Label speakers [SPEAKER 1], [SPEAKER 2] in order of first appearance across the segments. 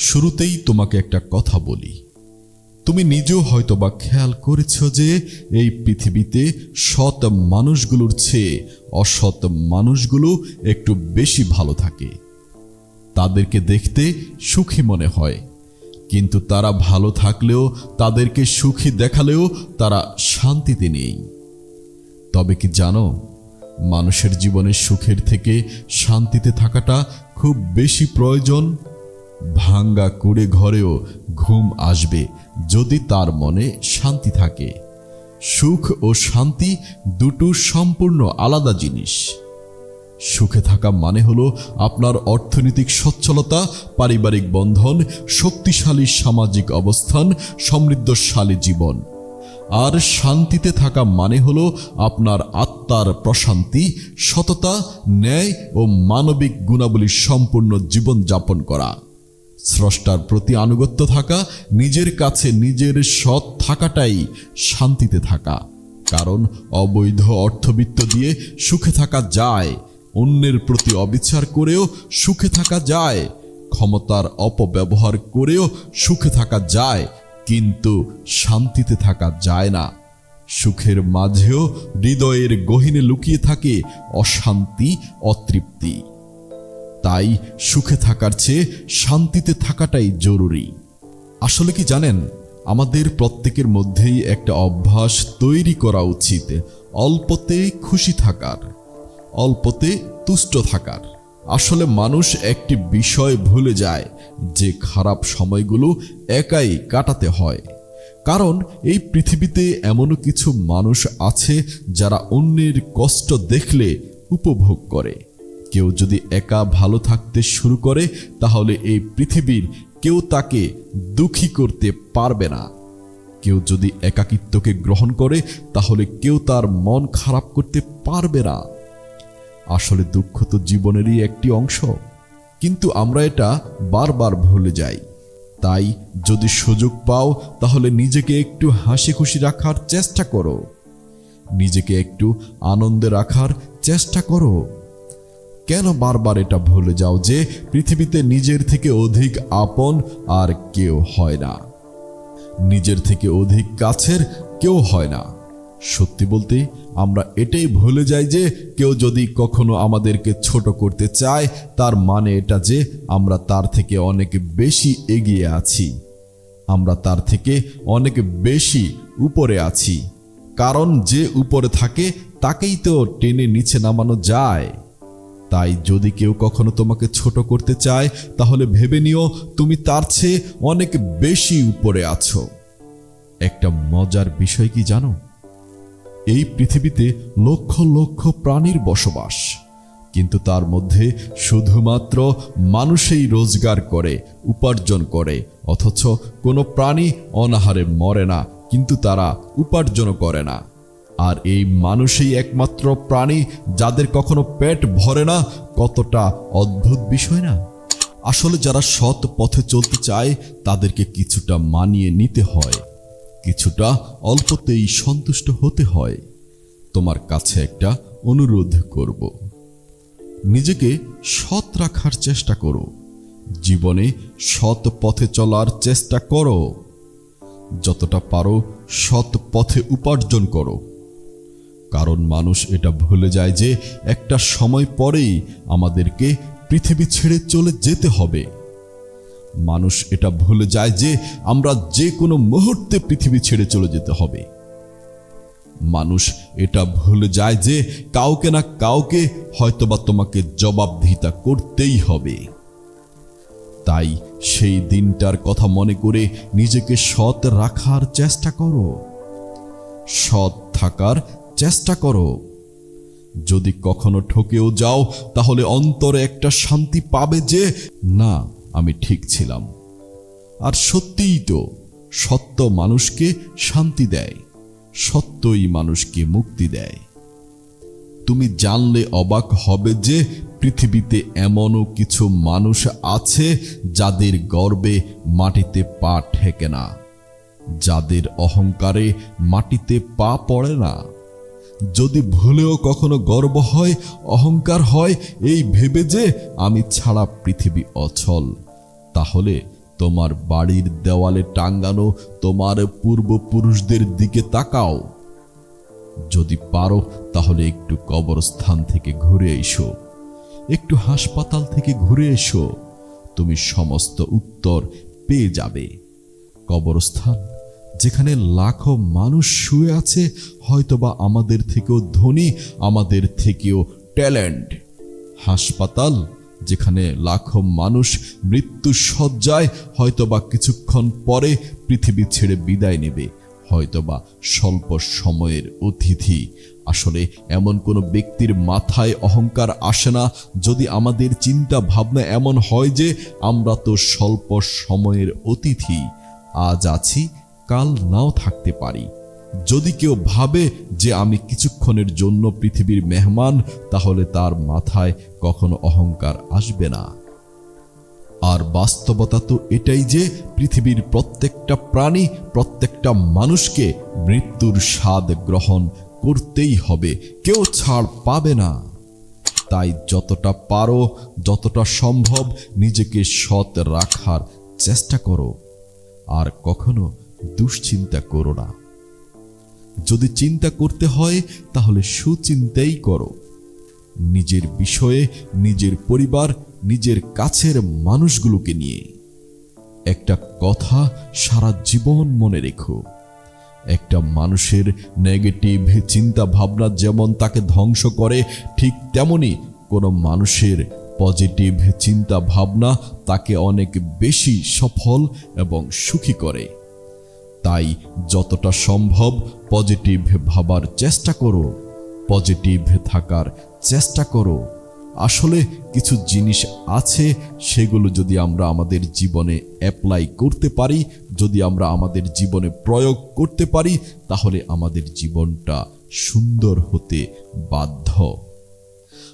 [SPEAKER 1] শুরুতেই তোমাকে একটা কথা বলি, তুমি নিজেও হয়তোবা খেয়াল করেছ যে এই পৃথিবীতে সৎ মানুষগুলোর চেয়ে অসৎ মানুষগুলো একটু বেশি ভালো থাকে। তাদেরকে দেখতে সুখী মনে হয়, কিন্তু তারা ভালো থাকলেও, তাদেরকে সুখী দেখালেও তারা শান্তিতে নেই। তবে কি জানো, মানুষের জীবনে সুখের থেকে শান্তিতে থাকাটা খুব বেশি প্রয়োজন। ভাঙ্গা কুড়ে ঘরেও ঘুম আসবে যদি তার মনে শান্তি থাকে। সুখ ও শান্তি দুটো সম্পূর্ণ আলাদা জিনিস। সুখে থাকা মানে হলো আপনার অর্থনৈতিক সচ্ছলতা, পারিবারিক বন্ধন, শক্তিশালী সামাজিক অবস্থান, সমৃদ্ধশালী জীবন। আর শান্তিতে থাকা মানে হলো আপনার আত্মার প্রশান্তি, সততা, ন্যায় ও মানবিক গুণাবলী সম্পূর্ণ জীবন যাপন করা, স্রষ্টার প্রতি আনুগত্য থাকা, নিজের কাছে নিজের সৎ থাকাটাই শান্তিতে থাকা। কারণ অবৈধ অর্থবিত্ত দিয়ে সুখে থাকা যায়, অন্যের প্রতি অবিচার করেও সুখে থাকা যায়, ক্ষমতার অপব্যবহার করেও সুখে থাকা যায়, কিন্তু শান্তিতে থাকা যায় না। সুখের মাঝেও হৃদয়ের গহীনে লুকিয়ে থাকে অশান্তি, অতৃপ্তি। তাই সুখে থাকার চেয়ে শান্তিতে থাকাটাই জরুরি। আসলে কি জানেন, আমাদের প্রত্যেকের মধ্যেই একটা অভ্যাস তৈরি করা উচিত অল্পতে খুশি থাকার, অল্পতে তুষ্ট থাকার। আসলে মানুষ একটি বিষয় ভুলে যায় যে খারাপ সময়গুলো একাই কাটাতে হয়। কারণ এই পৃথিবীতে এমনও কিছু মানুষ আছে যারা অন্যের কষ্ট দেখলে উপভোগ করে। কেউ যদি একা ভালো থাকতে শুরু করে, তাহলে এই পৃথিবীর কেউ তাকে দুঃখী করতে পারবে না। কেউ যদি একাকিত্বকে গ্রহণ করে, তাহলে কেউ তার মন খারাপ করতে পারবে না। আসলে দুঃখ তো জীবনেরই একটি অংশ, কিন্তু আমরা এটা বারবার ভুলে যাই। তাই যদি সুযোগ পাও, তাহলে নিজেকে একটু হাসি খুশি রাখার চেষ্টা করো, নিজেকে একটু আনন্দে রাখার চেষ্টা করো। কেন বারবার এটা ভুলে যাও যে পৃথিবীতে নিজের থেকে অধিক আপন আর কেউ হয় না, নিজের থেকে অধিক কাছের কেউ হয় না। সত্যি বলতে আমরা এটাই ভুলে যাই যে কেউ যদি কখনো আমাদেরকে ছোট করতে চায়, তার মানে এটা যে আমরা তার থেকে অনেক বেশি এগিয়ে আছি, আমরা তার থেকে অনেক বেশি উপরে আছি। কারণ যে উপরে থাকে তাকেই তো টেনে নিচে নামানো যায়। তাই যদি কেউ কখনো তোমাকে ছোট করতে চায়, তাহলে ভেবে নিও তুমি তার চেয়ে অনেক বেশি উপরে আছো। একটা মজার বিষয় কি জানো, এই পৃথিবীতে লক্ষ লক্ষ প্রাণীর বসবাস, কিন্তু তার মধ্যে শুধুমাত্র মানুষই রোজগার করে, উপার্জন করে। অথচ কোনো প্রাণী অনাহারে মরে না, কিন্তু তারা উপার্জন করে না। আর এই মানুষই একমাত্র প্রাণী যাদের কখনো পেট ভরে না। কতটা অদ্ভুত বিষয় না? আসলে যারা সৎ পথে চলতে চায়, তাদেরকে কিছুটা মানিয়ে নিতে হয়, কিছুটা অল্পতেই সন্তুষ্ট হতে হয়। তোমার কাছে একটা অনুরোধ করব, নিজেকে সৎ রাখার চেষ্টা করো, জীবনে সৎ পথে চলার চেষ্টা করো, যতটা পারো সৎ পথে উপার্জন করো। কারণ মানুষ এটা ভুলে যায় যে একটা সময় পরেই আমাদেরকে পৃথিবী ছেড়ে চলে যেতে হবে। মানুষ এটা ভুলে যায় যে আমরা যে কোনো মুহূর্তে পৃথিবী ছেড়ে চলে যেতে হবে। মানুষ এটা ভুলে যায় যে কাউকে না কাউকে হয়তোবা তোমাকে জবাবদিহিতা করতেই হবে। তাই সেই দিনটার কথা মনে করে নিজেকে সৎ রাখার চেষ্টা করো, সৎ থাকার চেষ্টা করো। যদি কখনো ঠকেও যাও, তাহলে অন্তরে একটা শান্তি পাবে যে না, আমি ঠিক ছিলাম। আর সত্যিই তো, সত্য মানুষকে শান্তি দেয়, সত্যই মানুষকে মুক্তি দেয়। তুমি জানলে অবাক হবে যে পৃথিবীতে এমনও কিছু মানুষ আছে যাদের গর্বে মাটিতে পা ঠেকে না, যাদের অহংকারে মাটিতে পা পড়ে না। যদি ভুলেও কখনো গর্ব হয়, অহংকার হয় এই ভেবে যে আমি ছাড়া পৃথিবী অচল, তাহলে তোমার বাড়ির দেওয়ালে টাঙ্গানো তোমার পূর্বপুরুষদের দিকে তাকাও। যদি পারো তাহলে একটু কবরস্থান থেকে ঘুরে এসো, একটু হাসপাতাল থেকে ঘুরে এসো, তুমি সমস্ত উত্তর পেয়ে যাবে। কবরস্থান, যেখানে লাখো মানুষ শুয়ে আছে, হয়তোবা আমাদের থেকেও ধনী, আমাদের থেকেও ট্যালেন্ট। হাসপাতাল, যেখানে লাখো মানুষ মৃত্যু শয্যায়, হয়তোবা কিছুক্ষণ পরে পৃথিবী ছেড়ে বিদায় নেবে, হয়তোবা স্বল্প সময়ের অতিথি। আসলে এমন কোনো ব্যক্তির মাথায় অহংকার আসে না যদি আমাদের চিন্তা ভাবনা এমন হয় যে আমরা তো স্বল্প সময়ের অতিথি, আজ আছি কাল নাও থাকতে পারি। যদি কেউ ভাবে যে আমি কিছুক্ষণের জন্য পৃথিবীর মেহমান, তাহলে তার মাথায় কখনো অহংকার আসবে না। আর বাস্তবতা তো এটাই যে পৃথিবীর প্রত্যেকটা প্রাণী, প্রত্যেকটা মানুষকে মৃত্যুর স্বাদ গ্রহণ করতেই হবে, কেউ ছাড় পাবে না। তাই যতটা পারো, যতটা সম্ভব নিজেকে সৎ রাখার চেষ্টা করো, আর কখনো দুশ্চিন্তা করো না। যদি চিন্তা করতে হয় তাহলে সুচিন্তাই করো, নিজের বিষয়ে, নিজের পরিবার, নিজের কাছের মানুষগুলোকে নিয়ে। একটা কথা সারা জীবন মনে রেখো, একটা মানুষের নেগেটিভ চিন্তা ভাবনা যেমন তাকে ধ্বংস করে, ঠিক তেমনি কোনো মানুষের পজিটিভ চিন্তা ভাবনা তাকে অনেক বেশি সফল এবং সুখী করে। তাই যতটা সম্ভব পজিটিভ ভাবার চেষ্টা করো, পজিটিভ থাকার চেষ্টা করো। আসলে কিছু জিনিস আছে, সেগুলো যদি আমরা আমাদের জীবনে অ্যাপ্লাই করতে পারি, যদি আমরা আমাদের জীবনে প্রয়োগ করতে পারি, তাহলে আমাদের জীবনটা সুন্দর হতে বাধ্য।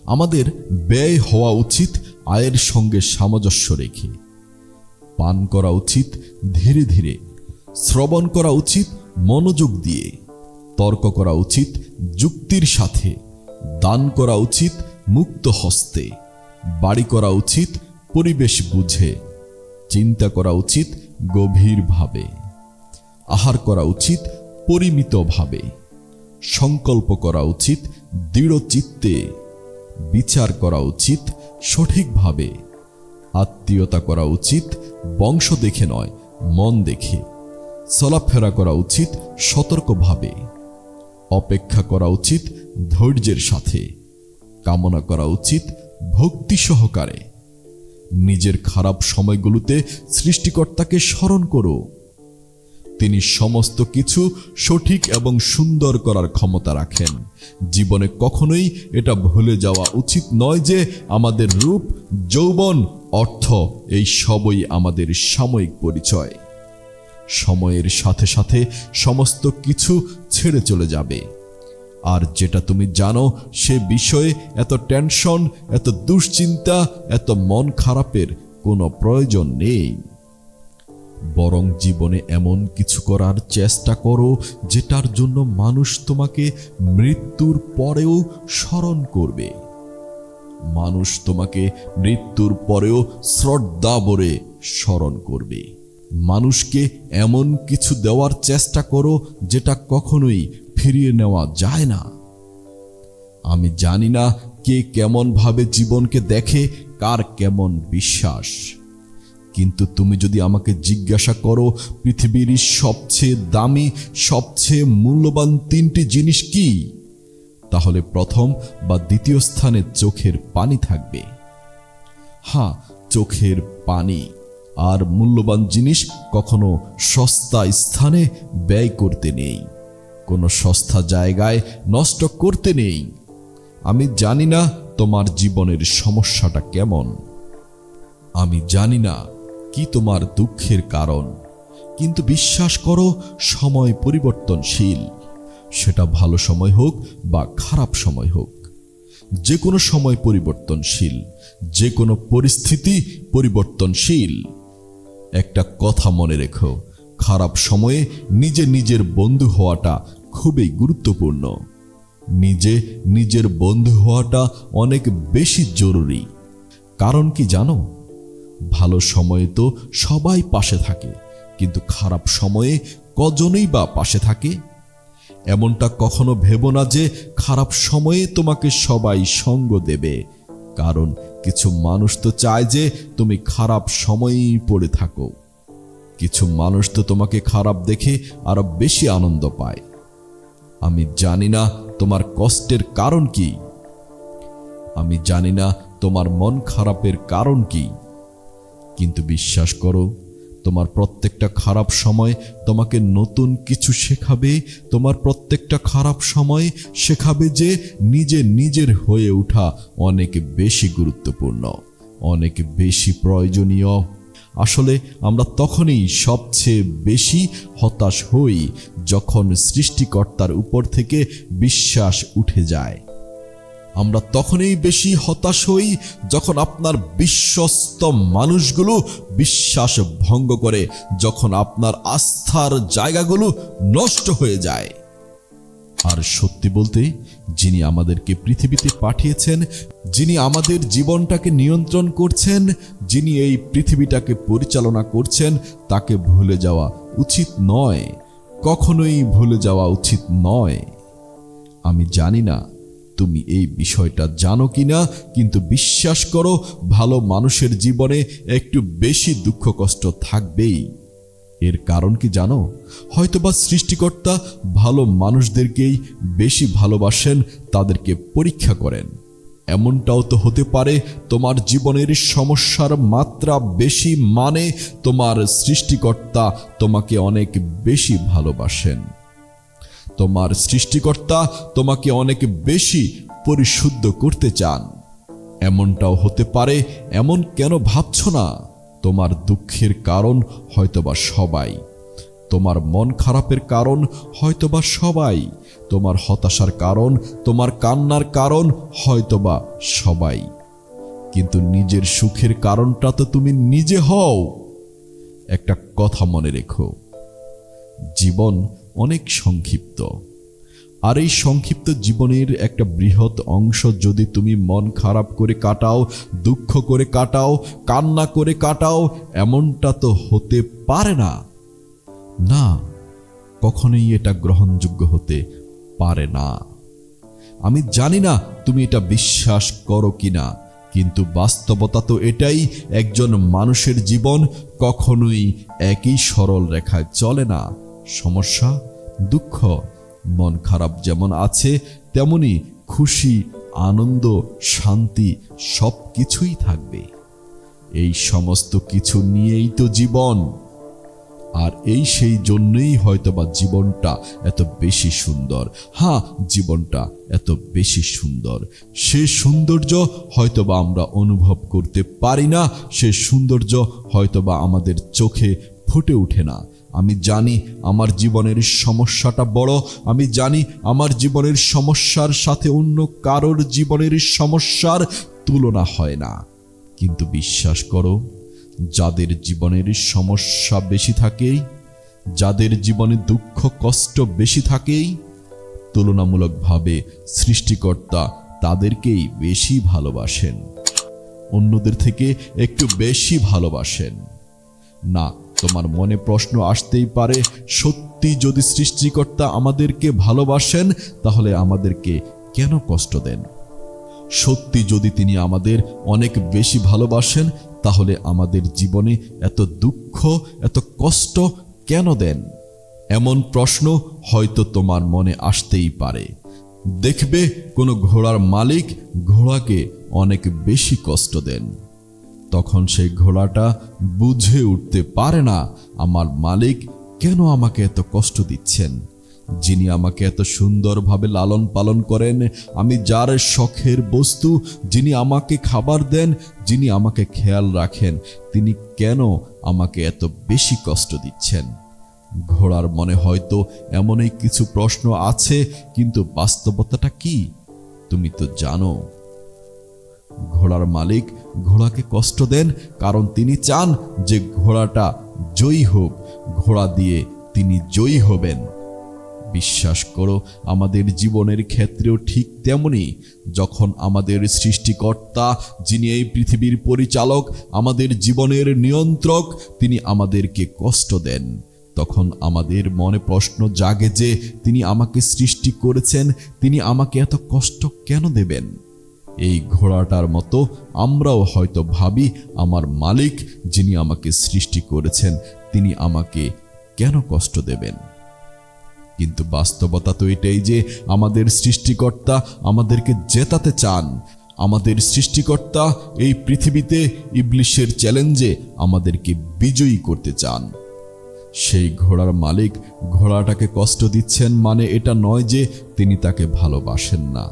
[SPEAKER 1] আমাদের ব্যয় হওয়া উচিত আয়ের সঙ্গে সামঞ্জস্য রেখে, পান করা উচিত ধীরে ধীরে, শ্রবণ করা উচিত মনোযোগ দিয়ে, তর্ক করা উচিত যুক্তির সাথে, দান করা উচিত মুক্ত হস্তে, বাড়ি করা উচিত পরিবেশ বুঝে, চিন্তা করা উচিত গভীরভাবে, আহার করা উচিত পরিমিতভাবে, সংকল্প করা উচিত দৃঢ় চিত্তে, বিচার করা উচিত সঠিকভাবে, আত্মীয়তা করা উচিত বংশ দেখে নয় মন দেখে, চলাফেরা করা উচিত সতর্কভাবে, অপেক্ষা করা উচিত ধৈর্যের সাথে, কামনা করা উচিত ভক্তি সহকারে। নিজের খারাপ সময়গুলোতে সৃষ্টিকর্তাকে স্মরণ করো, তিনি সমস্ত কিছু সঠিক এবং সুন্দর করার ক্ষমতা রাখেন। জীবনে কখনোই এটা ভুলে যাওয়া উচিত নয় যে আমাদের রূপ, যৌবন, অর্থ এই সবই আমাদের সাময়িক পরিচয়। সময়ের সাথে সাথে সমস্ত কিছু ছেড়ে চলে যাবে। আর যেটা তুমি জানো সে বিষয়ে এত টেনশন, এত দুশ্চিন্তা, এত মন খারাপের কোনো প্রয়োজন নেই। বরং জীবনে এমন কিছু করার চেষ্টা করো যেটার জন্য মানুষ তোমাকে মৃত্যুর পরেও স্মরণ করবে। মানুষ তোমাকে মৃত্যুর পরেও শ্রদ্ধা ভরে স্মরণ করবে। মানুষকে এমন কিছু দেওয়ার চেষ্টা করো যেটা কখনোই ফিরিয়ে নেওয়া যায় না। আমি জানি না কে কেমন ভাবে জীবনকে দেখে, কার কেমন বিশ্বাস, কিন্তু তুমি যদি আমাকে জিজ্ঞাসা করো পৃথিবীর সবচেয়ে দামি, সবচেয়ে মূল্যবান তিনটি জিনিস কি, তাহলে প্রথম বা দ্বিতীয় স্থানে চোখের পানি থাকবে। হ্যাঁ, চোখের পানি। আর মূল্যবান জিনিস কখনো সস্তা স্থানে ব্যয় করতে নেই, কোনো সস্তা জায়গায় নষ্ট করতে নেই। আমি জানি না তোমার জীবনের সমস্যাটা কেমন, আমি জানি না কি তোমার দুঃখের কারণ, কিন্তু বিশ্বাস করো সময় পরিবর্তনশীল। সেটা ভালো সময় হোক বা খারাপ সময় হোক, যে কোনো সময় পরিবর্তনশীল, যে কোনো পরিস্থিতি পরিবর্তনশীল। একটা কথা মনে রেখো, খারাপ সময়ে নিজের বন্ধু হওয়াটা খুবই গুরুত্বপূর্ণ। নিজের বন্ধু হওয়াটা অনেক বেশি জরুরি। কারণ কি জানো? ভালো সময়ে তো সবাই পাশে থাকে, কিন্তু খারাপ সময়ে কজনই বা পাশে থাকে? এমনটা কখনো ভেবো না যে খারাপ সময়ে তোমাকে সবাই সঙ্গ দেবে, কারণ কিছু মানুষ তো চায় যে তুমি খারাপ সময়েই পড়ে থাকো। কিছু মানুষ তো তোমাকে খারাপ দেখে আরো বেশি আনন্দ পায়। আমি জানি না তোমার কষ্টের কারণ কি, আমি জানি না তোমার মন খারাপের কারণ কি, কিন্তু বিশ্বাস করো, তোমার প্রত্যেকটা খারাপ সময় তোমাকে নতুন কিছু শেখাবে। তোমার প্রত্যেকটা খারাপ সময় শেখাবে যে নিজের হয়ে ওঠা অনেক বেশি গুরুত্বপূর্ণ, অনেক বেশি প্রয়োজনীয়। আসলে আমরা তখনই সবচেয়ে বেশি হতাশ হই যখন সৃষ্টিকর্তার উপর থেকে বিশ্বাস উঠে যায়। আমরা তখনই বেশি হতাশ হই যখন আপনার বিশ্বস্ত মানুষগুলো বিশ্বাস ভঙ্গ করে, যখন আপনার আস্থার জায়গাগুলো নষ্ট হয়ে যায়। আর সত্যি বলতে, যিনি আমাদেরকে পৃথিবীতে পাঠিয়েছেন, যিনি আমাদের জীবনটাকে নিয়ন্ত্রণ করছেন, যিনি এই পৃথিবীটাকে পরিচালনা করছেন, তাকে ভুলে যাওয়া উচিত নয়, কখনোই ভুলে যাওয়া উচিত নয়। আমি জানি না তুমি এই বিষয়টা জানো কিনা, কিন্তু বিশ্বাস করো, ভালো মানুষের জীবনে একটু বেশি দুঃখ কষ্ট থাকবেই। এর কারণ কি জানো? হয়তোবা সৃষ্টিকর্তা ভালো মানুষদেরকেই বেশি ভালোবাসেন, তাদেরকে পরীক্ষা করেন। এমনটাও তো হতে পারে তোমার জীবনের সমস্যার মাত্রা বেশি, মানে তোমার সৃষ্টিকর্তা তোমাকে অনেক বেশি ভালোবাসেন। তোমার সৃষ্টিকর্তা তোমাকে অনেক বেশি পরিশুদ্ধ করতে চান। এমনটাও হতে পারে, এমন কেন ভাবছো না? তোমার দুঃখের কারণ হয়তোবা সবাই, তোমার মন খারাপের কারণ হয়তোবা সবাই, তোমার হতাশার কারণ, তোমার কান্নার কারণ হয়তোবা সবাই, কিন্তু নিজের সুখের কারণটা তো তুমি নিজে হও। একটা কথা মনে রেখো, জীবন অনেক সংক্ষিপ্ত, আর এই সংক্ষিপ্ত জীবনের একটা বৃহৎ অংশ যদি তুমি মন খারাপ করে কাটাও, দুঃখ করে কাটাও, কান্না করে কাটাও, এমনটা তো হতে পারে না। না, কখনোই এটা গ্রহণযোগ্য হতে পারে না। আমি জানি না তুমি এটা বিশ্বাস করো কিনা, কিন্তু বাস্তবতা তো এটাই, একজন মানুষের জীবন কখনোই একই সরল রেখায় চলে না। সমস্যা, দুঃখ, মন খারাপ যেমন আছে, তেমনি খুশি, আনন্দ, শান্তি সব কিছুই থাকবে। এই সমস্ত কিছু নিয়েই তো জীবন। আর এই সেই জন্যই হয়তোবা জীবনটা এত বেশি সুন্দর। হ্যাঁ, জীবনটা এত বেশি সুন্দর। সে সৌন্দর্য হয়তোবা আমরা অনুভব করতে পারি না, সে সৌন্দর্য হয়তোবা আমাদের চোখে ফুটে ওঠে না। আমি জানি আমার জীবনের সমস্যাটা বড়, আমি জানি আমার জীবনের সমস্যার সাথে অন্য কারোর জীবনের সমস্যার তুলনা হয় না, কিন্তু বিশ্বাস করো, যাদের জীবনের সমস্যা বেশি থাকে, যাদের জীবনে দুঃখ কষ্ট বেশি থাকে, তুলনামূলকভাবে সৃষ্টিকর্তা তাদেরকেই বেশি ভালোবাসেন, অন্যদের থেকে একটু বেশি ভালোবাসেন। না, তোমার মনে প্রশ্ন আসতেই পারে, সত্যি যদি সৃষ্টিকর্তা আমাদেরকে ভালোবাসেন, তাহলে আমাদেরকে কেন কষ্ট দেন? সত্যি যদি তিনি আমাদের অনেক বেশি ভালোবাসেন, তাহলে আমাদের জীবনে এত দুঃখ, এত কষ্ট কেন দেন? এমন প্রশ্ন হয়তো তোমার মনে আসতেই পারে। দেখবে কোনো ঘোড়ার মালিক ঘোড়াকে অনেক বেশি কষ্ট দেন, তখন সেই ঘোড়াটা বুঝে উঠতে পারে না, আমার মালিক কেন আমাকে এত কষ্ট দিচ্ছেন। যিনি আমাকে এত সুন্দরভাবে লালন পালন করেন, আমি যার শখের বস্তু, যিনি আমাকে খাবার দেন, যিনি আমাকে খেয়াল রাখেন, তিনি কেন আমাকে এত বেশি কষ্ট দিচ্ছেন? ঘোড়ার মনে হয়তো এমনই কিছু প্রশ্ন আছে, কিন্তু বাস্তবতাটা কি তুমি তো জানো। ঘোড়ার মালিক ঘোড়াকে কষ্ট দেন কারণ তিনি চান যে ঘোড়াটা জয়ী হোক, ঘোড়া দিয়ে তিনি জয়ী হবেন। বিশ্বাস করো, আমাদের জীবনের ক্ষেত্রেও ঠিক তেমনি। যখন আমাদের সৃষ্টিকর্তা, যিনি এই পৃথিবীর পরিচালক, আমাদের জীবনের নিয়ন্ত্রক, তিনি আমাদেরকে কষ্ট দেন, তখন আমাদের মনে প্রশ্ন জাগে যে তিনি আমাকে সৃষ্টি করেছেন, তিনি আমাকে এত কষ্ট কেন দেবেন? এই ঘোড়াটার মতো আমরাও হয়তো ভাবি, আমার মালিক যিনি আমাকে সৃষ্টি করেছেন, তিনি আমাকে কেন কষ্ট দেবেন? কিন্তু বাস্তবতা তো এটাই যে আমাদের সৃষ্টিকর্তা আমাদেরকে জেতাতে চান। আমাদের সৃষ্টিকর্তা এই পৃথিবীতে ইবলিশের চ্যালেঞ্জে আমাদেরকে বিজয়ী করতে চান। সেই ঘোড়ার মালিক ঘোড়াটাকে কষ্ট দিচ্ছেন মানে এটা নয় যে তিনি তাকে ভালোবাসেন না।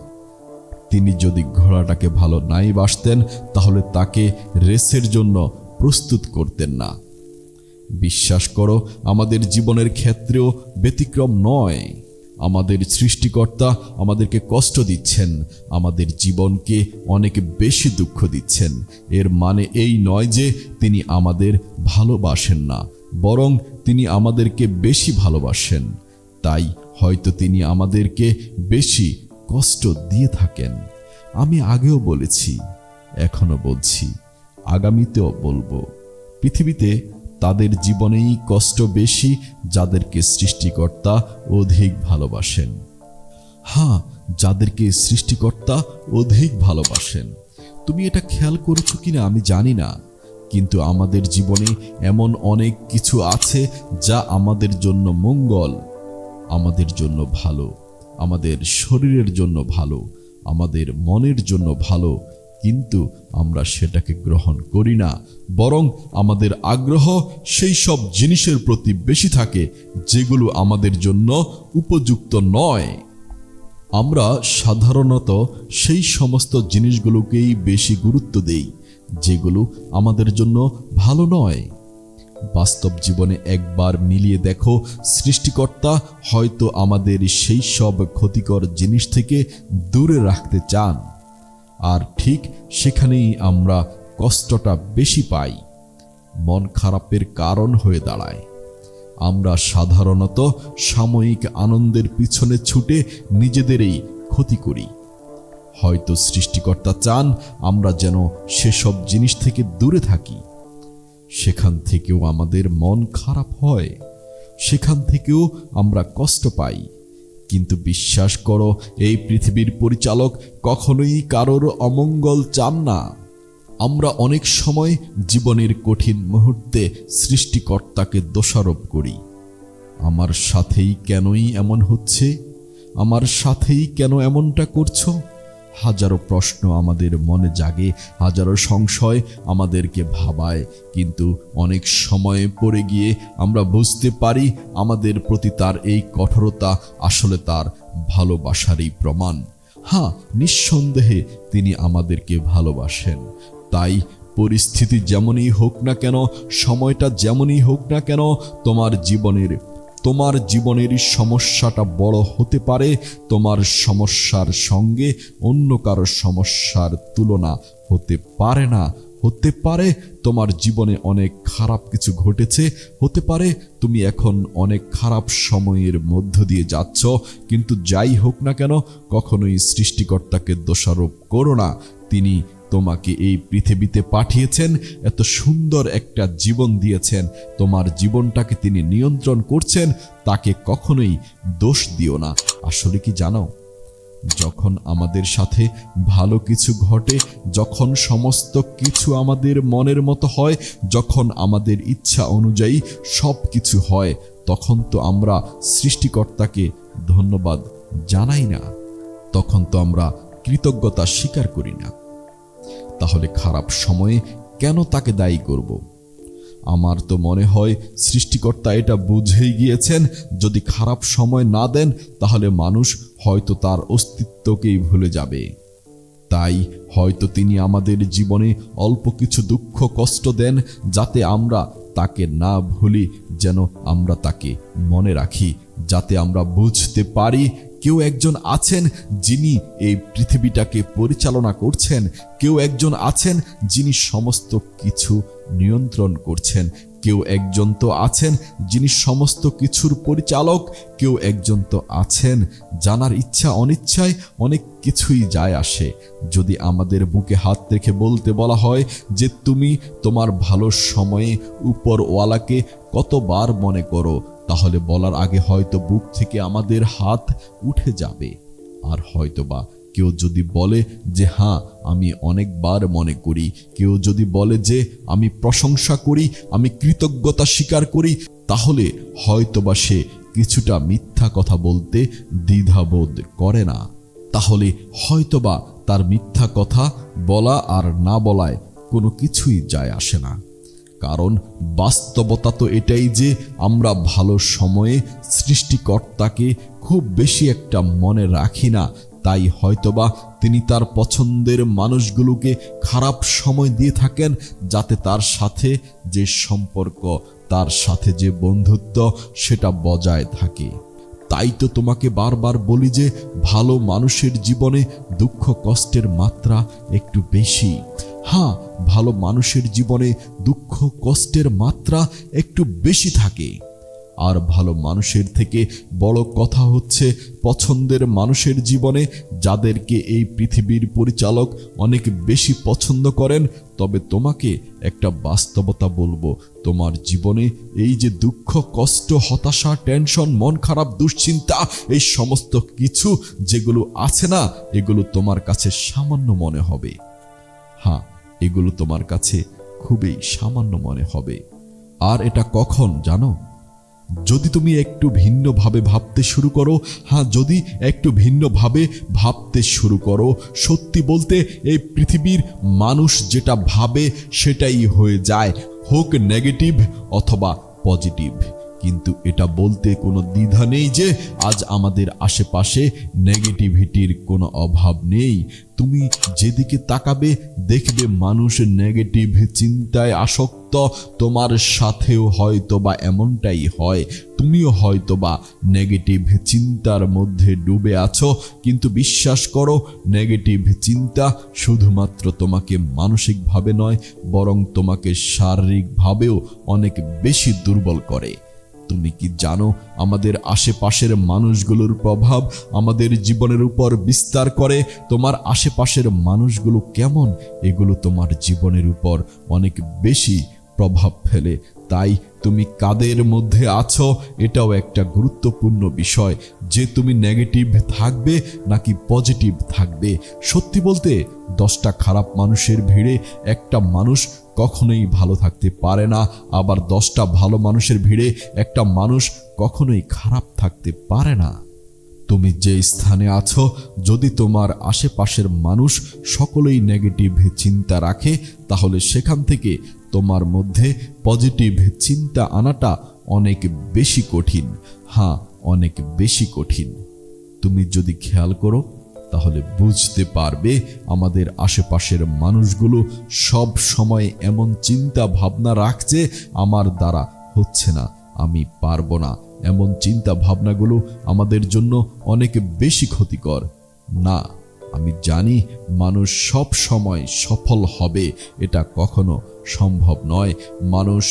[SPEAKER 1] তিনি যদি ঘোড়াটাকে ভালো নাই বাসতেন তাহলে তাকে রেসের জন্য প্রস্তুত করতেন না। বিশ্বাস করো, আমাদের জীবনের ক্ষেত্রেও ব্যতিক্রম নয়। আমাদের সৃষ্টিকর্তা আমাদেরকে কষ্ট দিচ্ছেন, আমাদের জীবনকে অনেক বেশি দুঃখ দিচ্ছেন। এর মানে এই নয় যে তিনি আমাদের ভালোবাসেন না, বরং তিনি আমাদেরকে বেশি ভালোবাসেন। তাই হয়তো তিনি আমাদেরকে বেশি কষ্ট দিয়ে থাকেন। আমি আগেও বলেছি, এখনো বলছি, আগামীতেও বলবো, পৃথিবীতে তাদের জীবনেই কষ্ট বেশি যাদেরকে সৃষ্টিকর্তা অধিক ভালোবাসেন। হ্যাঁ, যাদেরকে সৃষ্টিকর্তা অধিক ভালোবাসেন। তুমি এটা খেয়াল করেছো কিনা আমি জানি না, কিন্তু আমাদের জীবনে এমন অনেক কিছু আছে যা আমাদের জন্য মঙ্গল, আমাদের জন্য ভালো, আমাদের শরীরের জন্য ভালো, আমাদের মনের জন্য ভালো, কিন্তু আমরা সেটাকে গ্রহণ করি না। বরং আমাদের আগ্রহ সেই সব জিনিসের প্রতি বেশি থাকে যেগুলো আমাদের জন্য উপযুক্ত নয়। আমরা সাধারণত সেই সমস্ত জিনিসগুলোকেই বেশি গুরুত্ব দেই যেগুলো আমাদের জন্য ভালো নয়। বাস্তব জীবনে একবার মিলিয়ে দেখো, সৃষ্টিকর্তা হয়তো আমাদের সেই সব ক্ষতিকর জিনিস থেকে দূরে রাখতে চান, আর ঠিক সেখানেই আমরা কষ্টটা বেশি পাই, মন খারাপের কারণ হয়ে দাঁড়ায়। আমরা সাধারণত সাময়িক আনন্দের পিছনে ছুটে নিজেদেরই ক্ষতি করি। হয়তো সৃষ্টিকর্তা চান আমরা যেন সেসব জিনিস থেকে দূরে থাকি। সেখান থেকেও আমাদের মন খারাপ হয়, সেখান থেকেও আমরা কষ্ট পাই। কিন্তু বিশ্বাস করো, এই পৃথিবীর পরিচালক কখনোই কারোর অমঙ্গল চান না। আমরা অনেক সময় জীবনের কঠিন মুহূর্তে সৃষ্টিকর্তাকে দোষারোপ করি। আমার সাথেই কেনই এমন হচ্ছে? আমার সাথেই কেন এমনটা করছো? হাজারো প্রশ্ন আমাদের মনে জাগে, হাজারো সংশয় আমাদেরকে ভাবায়। কিন্তু অনেক সময় পড়ে গিয়ে আমরা বুঝতে পারি আমাদের প্রতি তার এই কঠোরতা আসলে তার ভালোবাসারই প্রমাণ। হ্যাঁ, নিঃসন্দেহে তিনি আমাদেরকে ভালোবাসেন। তাই পরিস্থিতি যেমনই হোক না কেন, সময়টা যেমনই হোক না কেন, তোমার জীবনের সমস্যাটা বড় হতে পারে, তোমার সমস্যার সঙ্গে অন্য কারো সমস্যার তুলনা হতে পারে না। হতে পারে তোমার জীবনে অনেক খারাপ কিছু ঘটেছে, হতে পারে তুমি এখন অনেক খারাপ সময়ের মধ্য দিয়ে যাচ্ছ, কিন্তু যাই হোক না কেন, কখনোই সৃষ্টিকর্তাকে দোষারোপ করো না। তিনি তোমাকে এই পৃথিবীতে পাঠিয়েছেন, এত সুন্দর একটা জীবন দিয়েছেন, তোমার জীবনটাকে তিনি নিয়ন্ত্রণ করছেন, তাকে কখনোই দোষ দিও না। আসলে কি জানো, যখন আমাদের সাথে ভালো কিছু ঘটে, যখন সমস্ত কিছু আমাদের মনের মতো হয়, যখন আমাদের ইচ্ছা অনুযায়ী সব কিছু হয়, তখন তো আমরা সৃষ্টিকর্তাকে ধন্যবাদ জানাই না, তখন তো আমরা কৃতজ্ঞতা স্বীকার করি না। তাহলে খারাপ সময়ে কেন তাকে দায়ী করব? আমার তো মনে হয় সৃষ্টিকর্তা এটা বুঝেই গিয়েছেন, যদি খারাপ সময় না দেন তাহলে মানুষ হয়তো তার অস্তিত্বকেই ভুলে যাবে। তাই হয়তো তিনি আমাদের জীবনে অল্প কিছু দুঃখ কষ্ট দেন, যাতে আমরা তাকে না ভুলি, যেন আমরা তাকে মনে রাখি, যাতে আমরা বুঝতে পারি কেউ একজন আছেন যিনি এই পৃথিবীটাকে পরিচালনা করছেন, কেউ একজন আছেন যিনি সমস্ত কিছু নিয়ন্ত্রণ করছেন, কেউ একজন তো আছেন যিনি সমস্ত কিছুর পরিচালক, কেউ একজন তো আছেন জানার ইচ্ছা অনিচ্ছায় অনেক কিছুই যায় আসে। যদি আমাদের বুকে হাত রেখে বলতে বলা হয় যে তুমি তোমার ভালো সময়ে উপরওয়ালাকে কতবার মনে করো, তাহলে বলার আগে হয়তো বুক থেকে আমাদের হাত উঠে যাবে। আর হয়তোবা কেউ যদি বলে যে হ্যাঁ আমি অনেকবার মনে করি, কেউ যদি বলে যে আমি প্রশংসা করি, আমি কৃতজ্ঞতা স্বীকার করি, তাহলে হয়তোবা সে কিছুটা মিথ্যা কথা বলতে দ্বিধাবোধ করে না। তাহলে হয়তোবা তার মিথ্যা কথা বলা আর না বলায় কোনো কিছুই যায় আসে না। কারণ বাস্তবতা তো এটাই যে আমরা ভালো সময়ে সৃষ্টিকর্তাকে খুব বেশি একটা মনে রাখি না। তাই হয়তোবা তিনি তার পছন্দের মানুষগুলোকে খারাপ সময় দিয়ে থাকেন, যাতে তার সাথে যে সম্পর্ক, তার সাথে যে বন্ধুত্ব, সেটা বজায় থাকে। তাই তো তোমাকে বারবার বলি যে ভালো মানুষের জীবনে দুঃখ কষ্টের মাত্রা একটু বেশি। হ্যাঁ, ভালো মানুষের জীবনে দুঃখ কষ্টের মাত্রা একটু বেশি থাকে। আর ভালো মানুষের থেকে বড় কথা হচ্ছে পছন্দের মানুষের জীবনে, যাদেরকে এই পৃথিবীর পরিচালক অনেক বেশি পছন্দ করেন। তবে তোমাকে একটা বাস্তবতা বলবো, তোমার জীবনে এই যে দুঃখ কষ্ট হতাশা টেনশন মন খারাপ দুশ্চিন্তা এই সমস্ত কিছু যেগুলো আছে না, এগুলো তোমার কাছে সামান্য মনে হবে। হ্যাঁ, এগুলো তোমার কাছে খুবই সামান্য মনে হবে। আর এটা কখন জানো? যদি তুমি একটু ভিন্নভাবে ভাবতে শুরু করো। হ্যাঁ, যদি একটু ভিন্নভাবে ভাবতে শুরু করো। সত্যি বলতে এই পৃথিবীর মানুষ যেটা ভাবে সেটাই হয়ে যায়, হোক নেগেটিভ অথবা পজিটিভ। কিন্তু এটা বলতে কোনো দ্বিধা নেই যে আজ আমাদের আশেপাশে নেগেটিভিটির কোনো অভাব নেই। তুমি যেদিকে তাকাবে দেখবে মানুষ নেগেটিভ চিন্তায় আসক্ত। তোমার সাথেও হয়তোবা এমনটাই হয়, তুমিও হয়তোবা নেগেটিভ চিন্তার মধ্যে ডুবে আছো। কিন্তু বিশ্বাস করো, নেগেটিভ চিন্তা শুধুমাত্র তোমাকে মানসিকভাবে নয়, বরং তোমাকে শারীরিকভাবেও অনেক বেশি দুর্বল করে। তুমি কি জানো আমাদের আশেপাশের মানুষগুলোর প্রভাব আমাদের জীবনের উপর বিস্তার করে? তোমার আশেপাশের মানুষগুলো কেমন, এগুলো তোমার জীবনের উপর অনেক বেশি প্রভাব ফেলে। তাই তুমি কাদের মধ্যে আছো এটাও একটা গুরুত্বপূর্ণ বিষয়, যে তুমি নেগেটিভ থাকবে নাকি পজিটিভ থাকবে। সত্যি বলতে 10টা খারাপ মানুষের ভিড়ে একটা মানুষ কখনোই ভালো থাকতে পারে না, আবার 10টা ভালো মানুষের ভিড়ে একটা মানুষ কখনোই খারাপ থাকতে পারে না। তুমি যে স্থানে আছো, যদি তোমার আশেপাশের মানুষ সকলেই নেগেটিভ চিন্তা রাখে, তাহলে সেখান থেকে তোমার মধ্যে পজিটিভ চিন্তা আনাটা অনেক বেশি কঠিন। হ্যাঁ, অনেক বেশি কঠিন। তুমি যদি খেয়াল করো তাহলে বুঝতে পারবে আমাদের আশেপাশের মানুষগুলো সব সময় এমন চিন্তা ভাবনা রাখছে, আমার দ্বারা হচ্ছে না, আমি পারবো না। এমন চিন্তা ভাবনাগুলো আমাদের জন্য অনেক বেশি ক্ষতিকর। না, আমি জানি মানুষ সব সময় সফল হবে, এটা কখনো সম্ভব নয়। মানুষ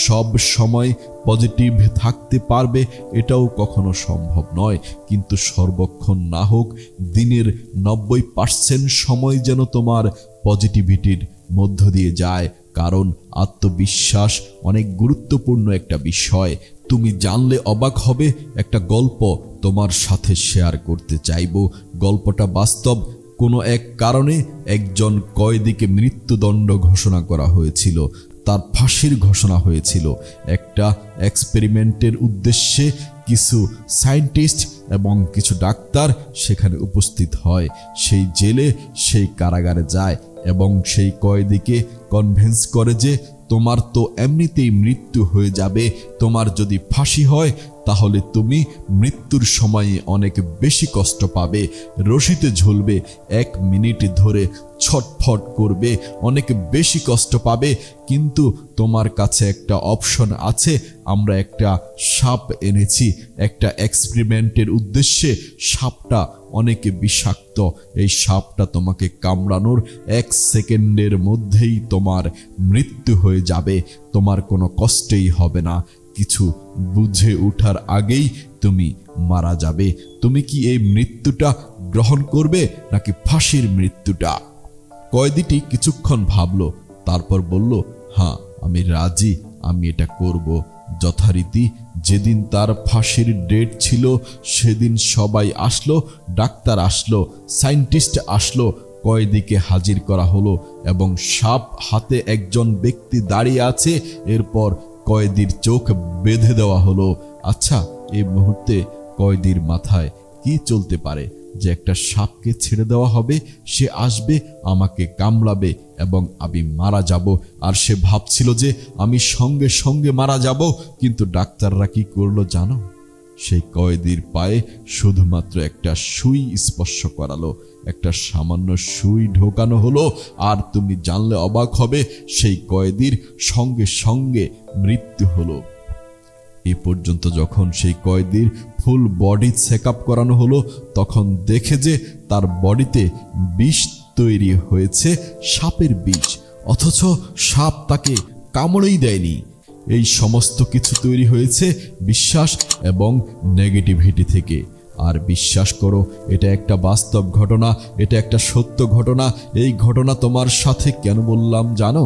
[SPEAKER 1] সব সময় পজিটিভ থাকতে পারবে, এটাও কখনো সম্ভব নয়। কিন্তু সর্বক্ষণ না হোক, দিনের 90% সময় যেন তোমার পজিটিভিটির মধ্য দিয়ে যায়। কারণ আত্মবিশ্বাস অনেক গুরুত্বপূর্ণ একটা বিষয়। তুমি জানলে অবাক হবে, একটা গল্প তোমার সাথে শেয়ার করতে চাইবো। গল্পটা বাস্তব। কোনো এক কারণে একজন কয়েদিকে মৃত্যুদণ্ড ঘোষণা করা হয়েছিল, তার ফাঁসির ঘোষণা হয়েছিল। একটা এক্সপেরিমেন্টের উদ্দেশ্যে কিছু সায়েন্টিস্ট এবং কিছু ডাক্তার সেখানে উপস্থিত হয়। সেই জেলে, সেই কারাগারে যায় এবং সেই কয়েদিকে কনভিন্স করে যে তোমার তো এমনিতেই মৃত্যু হয়ে যাবে, তোমার যদি ফাঁসি হয় তাহলে তুমি মৃত্যুর সময়ে অনেক বেশি কষ্ট পাবে, রশিতে ঝুলবে, 1 মিনিট ধরে ছটফট করবে, অনেক বেশি কষ্ট পাবে। কিন্তু তোমার কাছে একটা অপশন আছে, আমরা একটা সাপ এনেছি, একটা এক্সপেরিমেন্টের উদ্দেশ্যে সাপটা অনেক বিষাক্ত। এই সাপটা তোমাকে কামড়ানোর 1 সেকেন্ডের মধ্যেই তোমার মৃত্যু হয়ে যাবে। তোমার কোনো কষ্টই হবে না, কিছু বুঝে ওঠার আগেই তুমি মারা যাবে। তুমি কি এই মৃত্যুটা গ্রহণ করবে নাকি ফাঁসির মৃত্যুটা? কয়েদিটি কিছুক্ষণ ভাবল, তারপর বলল, হ্যাঁ আমি রাজি, আমি এটা করব। যথারীতি যেদিন তার ফাঁসির ডেট ছিল সেদিন সবাই আসলো, ডাক্তার আসলো, সায়েন্টিস্ট আসলো, কয়েদিকে হাজির করা হলো এবং সাপ হাতে একজন ব্যক্তি দাঁড়িয়ে আছে। এরপর কয়েদির চোখ বেঁধে দেওয়া হলো। আচ্ছা, এই মুহূর্তে কয়েদির মাথায় কি চলতে পারে যে একটা সাপকে ছেড়ে দেওয়া হবে, সে আসবে, আমাকে কামড়াবে এবং আমি মারা যাব। আর সে ভাবছিল যে আমি সঙ্গে সঙ্গে মারা যাব। কিন্তু ডাক্তাররা কি করলো জানো? সেই কয়েদির পায়ে শুধুমাত্র একটা সুই স্পর্শ করালো, একটা সামান্য সুই ঢোকানো হলো। আর তুমি জানলে অবাক হবে, সেই কয়েদির সঙ্গে সঙ্গে মৃত্যু হলো। এ পর্যন্ত যখন সেই কয়েদির ফুল বডি চেক আপ করানো হলো, তখন দেখে যে তার বডিতে বিষ তৈরি হয়েছে, সাপের বিষ, অথচ সাপ তাকে কামড়েই দেয়নি। এই সমস্ত কিছু তৈরি হয়েছে বিশ্বাস এবং নেগেটিভিটি থেকে। আর বিশ্বাস করো, এটা একটা বাস্তব ঘটনা, এটা একটা সত্য ঘটনা। এই ঘটনা তোমার সাথে কেন বললাম জানো?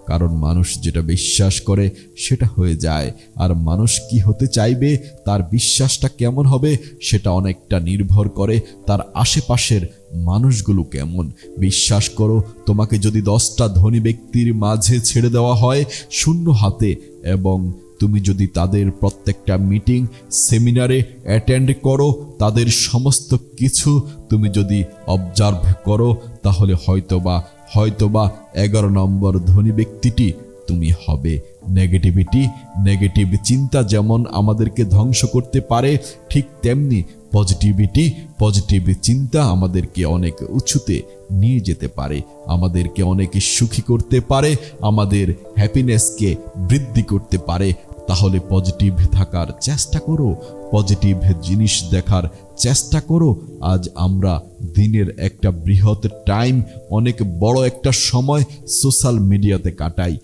[SPEAKER 1] কারণ মানুষ যেটা বিশ্বাস করে সেটা হয়ে যায়। আর মানুষ কি হতে চাইবে, তার বিশ্বাসটা কেমন হবে, সেটা অনেকটা নির্ভর করে তার আশেপাশের মানুষগুলো কেমন। বিশ্বাস করো, তোমাকে যদি 10টা ধনী ব্যক্তির মাঝে ছেড়ে দেওয়া হয় শূন্য হাতে, এবং তুমি যদি তাদের প্রত্যেকটা মিটিং, সেমিনারে অ্যাটেন্ড করো, তাদের সমস্ত কিছু তুমি যদি অবজার্ভ করো, তাহলে হয়তোবা 11 নম্বর ধনী ব্যক্তিটি তুমি হবে। নেগেটিভ চিন্তা যেমন আমাদেরকে ধ্বংস করতে পারে, ঠিক তেমনি পজিটিভ চিন্তা আমাদেরকে অনেক উঁচুতে নিয়ে যেতে পারে, আমাদেরকে অনেক সুখী করতে পারে, আমাদের হ্যাপিনেসকে বৃদ্ধি করতে পারে। তাহলে পজিটিভ থাকার চেষ্টা করো, পজিটিভ জিনিস দেখার চেষ্টা করো। আজ আমরা দিনের একটা বৃহৎ টাইম, অনেক বড় একটা সময় সোশ্যাল মিডিয়াতে কাটাই,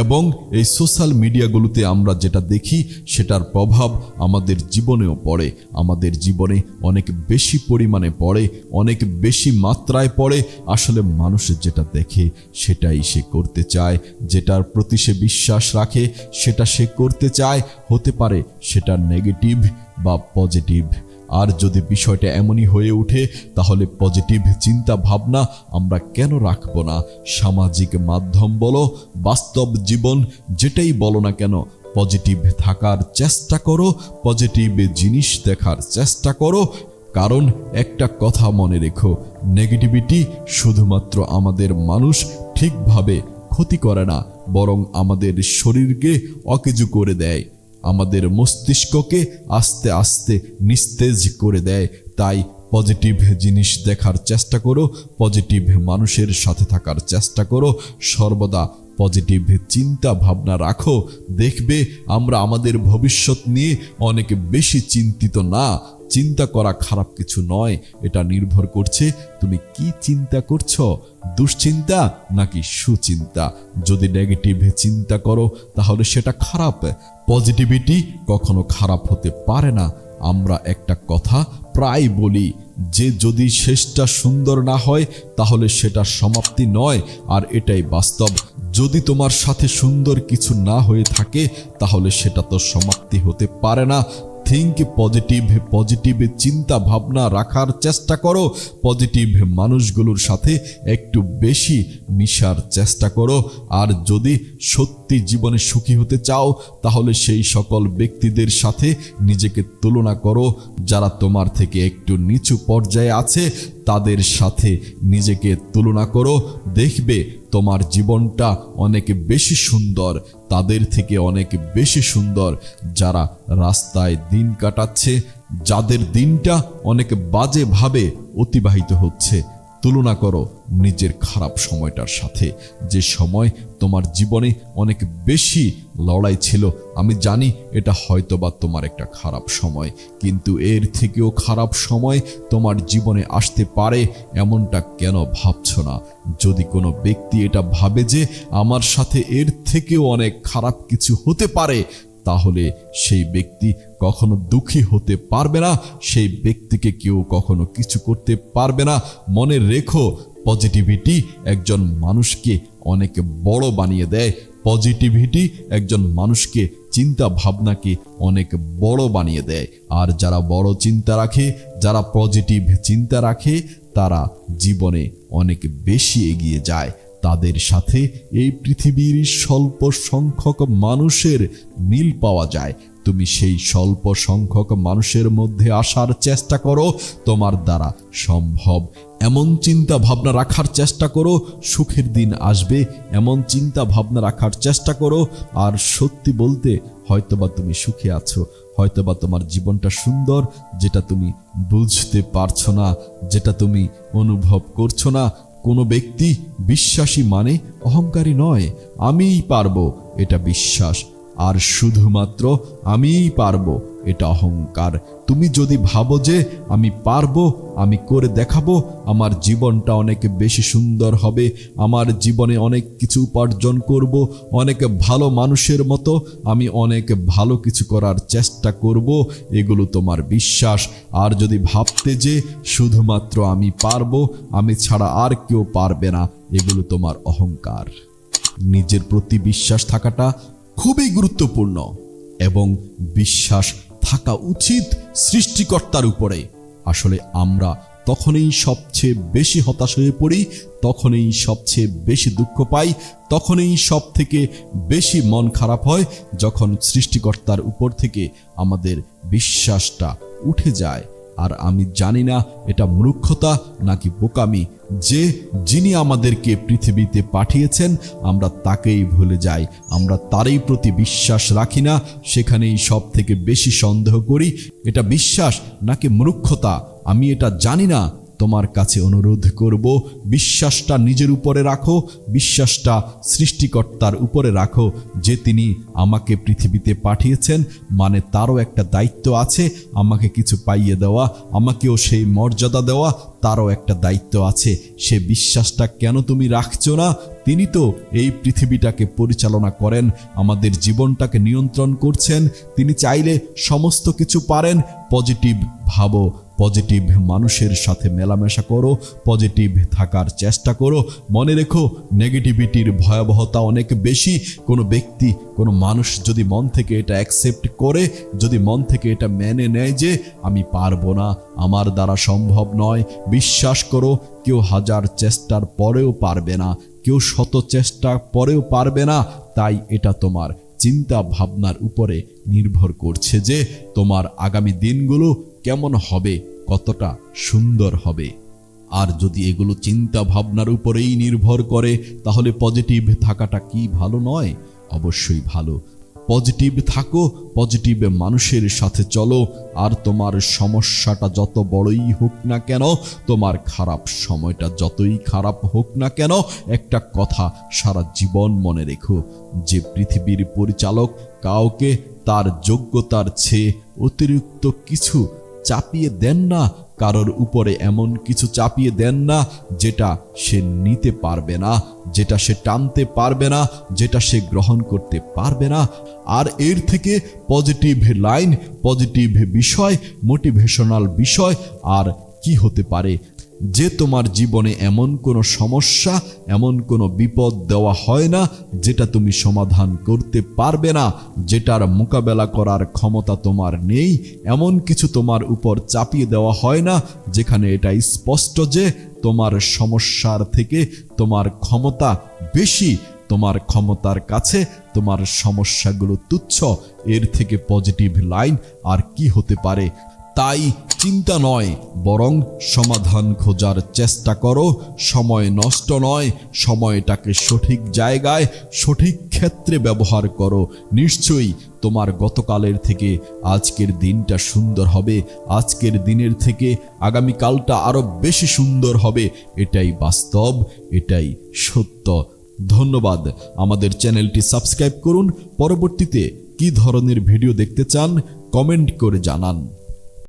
[SPEAKER 1] এবং এই সোশ্যাল মিডিয়াগুলোতে আমরা যেটা দেখি সেটার প্রভাব আমাদের জীবনেও পড়ে। আমাদের জীবনে অনেক বেশি পরিমাণে পড়ে, অনেক বেশি মাত্রায় পড়ে। আসলে মানুষ যেটা দেখে সেটাই সে করতে চায়, যেটার প্রতি সে বিশ্বাস রাখে সেটা সে করতে চায়। হতে পারে সেটা নেগেটিভ বা পজিটিভ। আর যদি বিষয়টা এমনই হয়ে ওঠে, তাহলে পজিটিভ চিন্তা ভাবনা আমরা কেন রাখবো না? সামাজিক মাধ্যম বলো, বাস্তব জীবন, যেটাই বলো না কেন, পজিটিভ থাকার চেষ্টা করো, পজিটিভ জিনিস দেখার চেষ্টা করো। কারণ একটা কথা মনে রেখো, নেগেটিভিটি শুধুমাত্র আমাদের মানুষ ঠিকভাবে ক্ষতি করে না, বরং আমাদের শরীরকে অকেজু করে দেয়, আমাদের মস্তিষ্ককে আস্তে আস্তে নিস্তেজ করে দেয়। তাই পজিটিভ জিনিস দেখার চেষ্টা করো, পজিটিভ মানুষের সাথে থাকার চেষ্টা করো, সর্বদা পজিটিভ চিন্তা ভাবনা রাখো। দেখবে আমরা আমাদের ভবিষ্যৎ নিয়ে অনেক বেশি চিন্তিত না। চিন্তা করা খারাপ কিছু নয়, এটা নির্ভর করছে তুমি কি চিন্তা করছো, দুশ্চিন্তা নাকি সুচিন্তা। যদি নেগেটিভ চিন্তা করো তাহলে সেটা খারাপ। পজিটিভিটি কখনো খারাপ হতে পারে না। আমরা একটা কথা প্রায় বলি যে যদি শেষটা সুন্দর না হয় তাহলে সেটা সমাপ্তি নয়, আর এটাই বাস্তব। যদি তোমার সাথে সুন্দর কিছু না হয়ে থাকে তাহলে সেটা তো সমাপ্তি হতে পারে না। থিঙ্ক পজিটিভ চিন্তা ভাবনা রাখার চেষ্টা করো, পজিটিভ মানুষগুলোর সাথে একটু বেশি মিশার চেষ্টা করো। আর যদি সত্যি জীবনে সুখী হতে চাও তাহলে সেই সকল ব্যক্তিদের সাথে নিজেকে তুলনা করো যারা তোমার থেকে একটু নিচু পর্যায়ে আছে, তাদের সাথে নিজেকে তুলনা করো। দেখবে তোমার জীবনটা অনেক বেশি সুন্দর, তাদের থেকে অনেক বেশি সুন্দর যারা রাস্তায় দিন কাটাচ্ছে, যাদের দিনটা অনেক বাজেভাবে অতিবাহিত হচ্ছে। তুলনা করো নিজের খারাপ সময়টার সাথে, যে সময় তোমার জীবনে অনেক বেশি লড়াই ছিল। আমি জানি এটা হয়তোবা তোমার একটা খারাপ সময়, কিন্তু এর থেকেও খারাপ সময় তোমার জীবনে আসতে পারে, এমনটা কেন ভাবছো না? যদি কোনো ব্যক্তি এটা ভাবে যে আমার সাথে এর থেকেও অনেক খারাপ কিছু হতে পারে, তাহলে সেই ব্যক্তি কখনো দুঃখী হতে পারবে না, সেই ব্যক্তিকে কেউ কখনো কিছু করতে পারবে না। মনে রেখো, পজিটিভিটি একজন মানুষকে অনেক বড় বানিয়ে দেয়। পজিটিভিটি একজন মানুষকে চিন্তা ভাবনাকে অনেক বড় বানিয়ে দেয়। আর যারা বড় চিন্তা রাখে, যারা পজিটিভ চিন্তা রাখে, তারা জীবনে অনেক বেশি এগিয়ে যায়। তাদের সাথে এই পৃথিবীর স্বল্প সংখ্যক মানুষের মিল পাওয়া যায়। তুমি সেই স্বল্প সংখ্যক মানুষের মধ্যে আসার চেষ্টা করো, তোমার দ্বারা সম্ভব। এমন চিন্তা ভাবনা রাখার চেষ্টা করো সুখের দিন আসবে, এমন চিন্তা ভাবনা রাখার চেষ্টা করো। আর সত্যি বলতে, হয়তোবা তুমি সুখে আছো, হয়তোবা তোমার জীবনটা সুন্দর, যেটা তুমি বুঝতে পারছো না, যেটা তুমি অনুভব করছো না। কোনো ব্যক্তি বিশ্বাসী মানে অহংকারী নয়। আমিই পারবো, এটা বিশ্বাস। আর শুধুমাত্র আমিই পারবো, এটা অহংকার। তুমি যদি ভাবো যে আমি পারবো, আমি করে দেখাবো, আমার জীবনটা অনেক বেশি সুন্দর হবে, আমার জীবনে অনেক কিছু উপার্জন করব, অনেক ভালো মানুষের মতো আমি অনেক ভালো কিছু করার চেষ্টা করব, এগুলো তোমার বিশ্বাস। আর যদি ভাবতে যে শুধুমাত্র আমি পারবো, আমি ছাড়া আর কেউ পারবে না, এগুলো তোমার অহংকার। নিজের প্রতি বিশ্বাস থাকাটা খুবই গুরুত্বপূর্ণ, এবং বিশ্বাস থাকা উচিত সৃষ্টিকর্তার উপরে। আসলে আমরা তখনই সবচেয়ে বেশি হতাশ হয়ে পড়ি, তখনই সবচেয়ে বেশি দুঃখ পাই, তখনই সব থেকে বেশি মন খারাপ হয়, যখন সৃষ্টিকর্তার উপর থেকে আমাদের বিশ্বাসটা উঠে যায়। আর আমি জানি না এটা মূর্খতা নাকি বোকামি, যে যিনি আমাদেরকে পৃথিবীতে পাঠিয়েছেন আমরা তাকেই ভুলে যাই, আমরা তারই প্রতি বিশ্বাস রাখি না, সেখানেই সব থেকে বেশি সন্দেহ করি। এটা বিশ্বাস নাকি মূর্খতা আমি এটা জানি না। তোমার কাছে অনুরোধ করব, বিশ্বাসটা নিজের উপরে রাখো, বিশ্বাসটা সৃষ্টিকর্তার উপরে রাখো, যে তিনি আমাকে পৃথিবীতে পাঠিয়েছেন, মানে তারও একটা দায়িত্ব আছে আমাকে কিছু পাইয়ে দেওয়া, আমাকেও সেই মর্যাদা দেওয়া, তারও একটা দায়িত্ব আছে। সে বিশ্বাসটা কেন তুমি রাখছো না? তিনি তো এই পৃথিবীটাকে পরিচালনা করেন, আমাদের জীবনটাকে নিয়ন্ত্রণ করছেন। তিনি চাইলে সমস্ত কিছু পারেন। পজিটিভ ভাবো, পজিটিভ মানুষের সাথে মেলামেশা করো, পজিটিভ থাকার চেষ্টা করো। মনে রেখো, নেগেটিভিটির ভয়াবহতা অনেক বেশি। কোনো ব্যক্তি, কোনো মানুষ যদি মন থেকে এটা অ্যাকসেপ্ট করে, যদি মন থেকে এটা মেনে নেয় যে আমি পারবো না, আমার দ্বারা সম্ভব নয়, বিশ্বাস করো, কেউ হাজার চেষ্টার পরেও পারবে না, কেউ শত চেষ্টার পরেও পারবে না। তাই এটা তোমার চিন্তা ভাবনার উপরে নির্ভর করছে যে তোমার আগামী দিনগুলো কেমন হবে, কতটা সুন্দর হবে। আর যদি এগুলো চিন্তা ভাবনার উপরেই নির্ভর করে, তাহলে পজিটিভ থাকাটা কি ভালো নয়? অবশ্যই ভালো। পজিটিভ থাকো, পজিটিভ মানুষের সাথে চলো। আর তোমার সমস্যাটা যত বড়ই হোক না কেন, তোমার খারাপ সময়টা যতই খারাপ হোক না কেন, একটা কথা সারা জীবন মনে রেখো, যে পৃথিবীর পরিচালক কাউকে তার যোগ্যতার চেয়ে অতিরিক্ত কিছু চাপিয়ে দেন না, কারোর উপরে এমন কিছু চাপিয়ে দেন না যেটা সে নিতে পারবে না, যেটা সে টানতে পারবে না, যেটা সে গ্রহণ করতে পারবে না। আর এর থেকে পজিটিভ লাইন, পজিটিভ বিষয়, মোটিভেশনাল বিষয় আর কি হতে পারে? যে তোমার জীবনে এমন কোনো সমস্যা, এমন কোনো বিপদ দেওয়া হয় না যেটা তুমি সমাধান করতে পারবে না, যেটার মোকাবেলা করার ক্ষমতা তোমার নেই। এমন কিছু তোমার উপর চাপিয়ে দেওয়া হয় না যেখানে এটা স্পষ্ট যে তোমার সমস্যার থেকে তোমার ক্ষমতা বেশি, তোমার ক্ষমতার কাছে তোমার সমস্যাগুলো তুচ্ছ। এর থেকে পজিটিভ লাইন আর কি হতে পারে? তাই চিন্তা নয়, বরং সমাধান খোঁজার চেষ্টা করো। সময় নষ্ট নয়, সময়টাকে সঠিক জায়গায়, সঠিক ক্ষেত্রে ব্যবহার করো। নিশ্চয়ই তোমার গতকালের থেকে আজকের দিনটা সুন্দর হবে, আজকের দিনের থেকে আগামীকালটা আরো বেশি সুন্দর হবে। এটাই বাস্তব, এটাই সত্য। ধন্যবাদ। আমাদের চ্যানেলটি সাবস্ক্রাইব করুন। পরবর্তীতে কি ধরনের ভিডিও দেখতে চান কমেন্ট করে জানান।